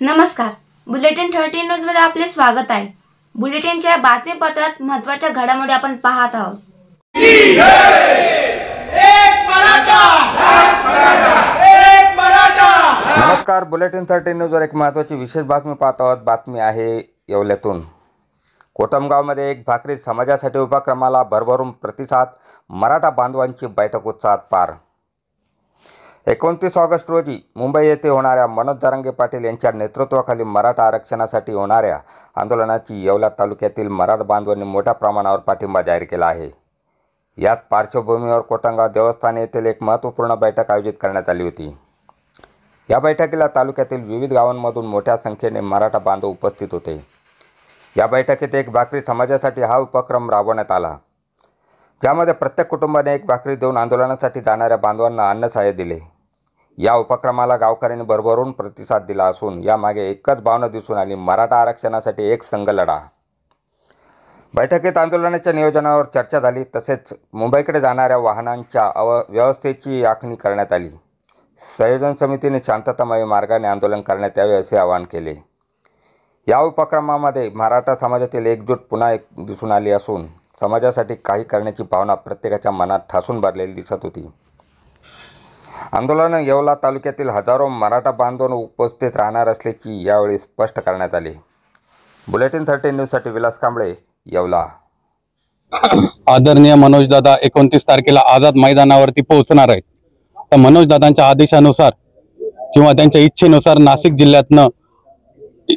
नमस्कार, bulletin 13 news मध्ये आपले स्वागत आहे। बुलेटिनच्या बातमीपत्रात महत्त्वाच्या घडामोडी आपण पाहत आहोत। नमस्कार, बुलेटिन 13 न्यूजवर एक महत्त्वाची विशेष बातमी पाहत आहोत। बातमी आहे येवल्यातून। कोटमगावमध्ये एक भाकरी समाजासाठी उपक्रमाला भरभरून प्रतिसाद, मराठा बांधवांची बैठक उत्साहात पार। 29 ऑगस्ट रोजी मुंबई येथे होणाऱ्या मनोज जरांगे पाटील यांच्या नेतृत्वाखाली मराठा आरक्षणासाठी होणाऱ्या आंदोलनाची येवला तालुक्यातील मराठा बांधवांनी मोठ्या प्रमाणावर पाठिंबा जाहीर केला आहे। यात पार्श्वभूमीवर कोटमगाव देवस्थान येथील एक महत्त्वपूर्ण बैठक आयोजित करण्यात आली होती। या बैठकीला तालुक्यातील विविध गावांमधून मोठ्या संख्येने मराठा बांधव उपस्थित होते। या बैठकीत एक भाकरी समाजासाठी हा उपक्रम राबवण्यात आला, ज्यामध्ये प्रत्येक कुटुंबाने एक भाकरी देऊन आंदोलनासाठी जाणाऱ्या बांधवांना अन्नसहाय्य दिले। या उपक्रमाला गावकऱ्यांनी भरभरून प्रतिसाद दिला असून यामागे एकच भावना दिसून आली, मराठा आरक्षणासाठी एक संघ लढा। बैठकीत आंदोलनाच्या नियोजनावर चर्चा झाली, तसेच मुंबईकडे जाणाऱ्या वाहनांच्या व्यवस्थेची आखणी करण्यात आली। संयोजन समितीने शांततामय मार्गाने आंदोलन करण्यात यावे असे आवाहन केले। या उपक्रमामध्ये मराठा समाजातील एकजूट पुन्हा दिसून आली असून समाजासाठी काही करण्याची भावना प्रत्येकाच्या मनात ठासून भरलेली दिसत होती। आंदोलन येवला तालुक्यातील हजारो मराठा बांधव उपस्थित राहणार असल्याची यावेळी स्पष्ट करण्यात आले। बुलेटिन 13 न्यूजसाठी विलास कांबळे, येवला। आदरणीय मनोज दादा 29 तारखेला आझाद मैदानावरती पोहोचणार आहेत। तर मनोज दादांच्या आदेशानुसार किंवा त्यांच्या इच्छेनुसार नाशिक जिल्ह्यातनं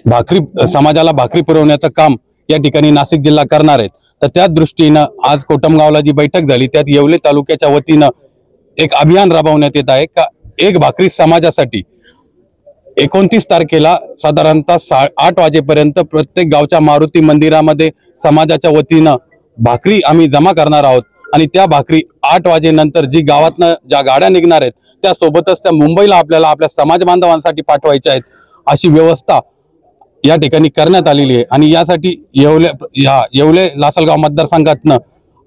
भाकरी समाजाला भाकरी पुरवण्याचं काम या ठिकाणी नाशिक जिल्हा करणार आहेत। तर त्या दृष्टीनं आज कोटमगावला जी बैठक झाली त्यात येवले तालुक्याच्या वतीनं एक अभियान राबवण्यात येत आहे का एक भाकरी समाजासाठी 29 तारखेला साधारणतः 8 वाजेपर्यंत प्रत्येक गावच्या मारुती मंदिरामध्ये समाजाच्या वतीनं भाकरी आम्ही जमा करणार आहोत आणि त्या भाकरी 8 वाजेनंतर जी गावातनं ज्या गाड्या निघणार आहेत त्यासोबतच त्या मुंबईला आपल्याला आपल्या समाज बांधवांसाठी पाठवायच्या आहेत अशी व्यवस्था या ठिकाणी करण्यात आलेली आहे। आणि यासाठी येवले लासलगाव मतदारसंघातनं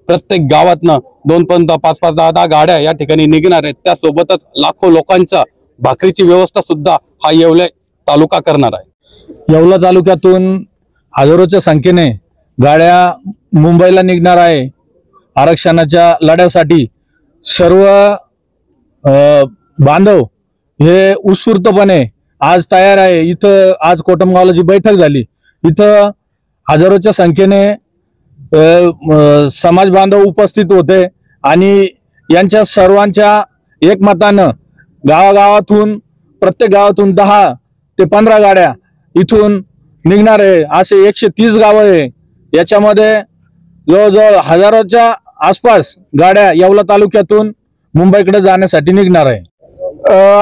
प्रत्येक गावातनं 2-5, 5-5, 10-10 गाड्या या ठिकाणी निघणार आहेत। त्यासोबतच लाखो लोकांच्या भाकरीची व्यवस्था सुद्धा हा येवले तालुका करणार आहे। येवला तालुक्यातून हजारोच्या संख्येने गाड्या मुंबईला निघणार आहे आरक्षणाच्या लढ्यासाठी। सर्व बांधव हे उत्स्फूर्तपणे आज तयार आहे। इथं आज कोटमगावला जी बैठक झाली इथं हजारोच्या संख्येने समाज बांधव उपस्थित होते आणि यांच्या सर्वांच्या एकमतानं गावागावातून प्रत्येक गावातून 10 ते 15 गाड्या इथून निघणार आहे। असे 130 गावं आहे, याच्यामध्ये जवळजवळ हजारोच्या आसपास गाड्या येवला तालुक्यातून मुंबईकडे जाण्यासाठी निघणार आहे।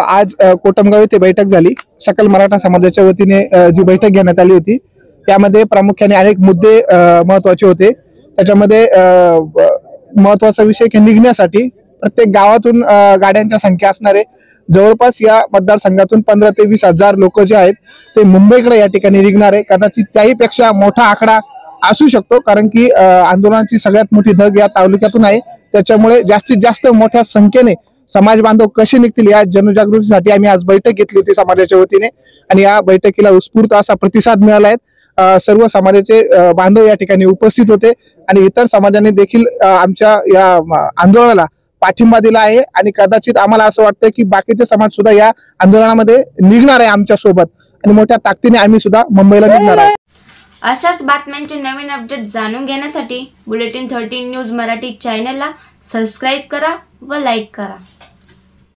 आज कोटमगाव येथे बैठक झाली। सकल मराठा समाजाच्या वतीने जी बैठक घेण्यात आली होती त्यामध्ये प्रामुख्याने अनेक मुद्दे महत्त्वाचे होते। त्याच्यामध्ये महत्त्वाचा विषय की निघण्यासाठी प्रत्येक गावातून गाड्यांच्या संख्या असणारे जवळपास या मतदारसंघातून 15 ते 20 हजार लोक जे आहेत ते मुंबईकडे या ठिकाणी निघणार आहे। कदाचित त्याहीपेक्षा मोठा आकडा असू शकतो, कारण की आंदोलनाची सगळ्यात मोठी धग या तालुक्यातून आहे। त्याच्यामुळे जास्तीत जास्त मोठ्या संख्येने समाज बांधव कसे निघतील या जनजागृतीसाठी आम्ही आज बैठक घेतली होती समाजाच्या वतीने आणि या बैठकीला उत्स्फूर्त असा प्रतिसाद मिळाला आहे। सर्व समाजाचे बांधव या ठिकाणी उपस्थित होते आणि इतर समाजाने देखील आमच्या या आंदोलनाला पाठिंबा दिला आहे आणि कदाचित आम्हाला असं वाटतं की बाकीचे समाज सुद्धा या आंदोलनामध्ये निघणार आहे आमच्या सोबत आणि मोठ्या ताकदीने आम्ही सुद्धा मुंबईला निघणार आहे। अशाच बातम्यांचे नवीन अपडेट जाणून घेण्यासाठी बुलेटिन 13 न्यूज मराठी चॅनलला सबस्क्राइब करा व लाईक करा।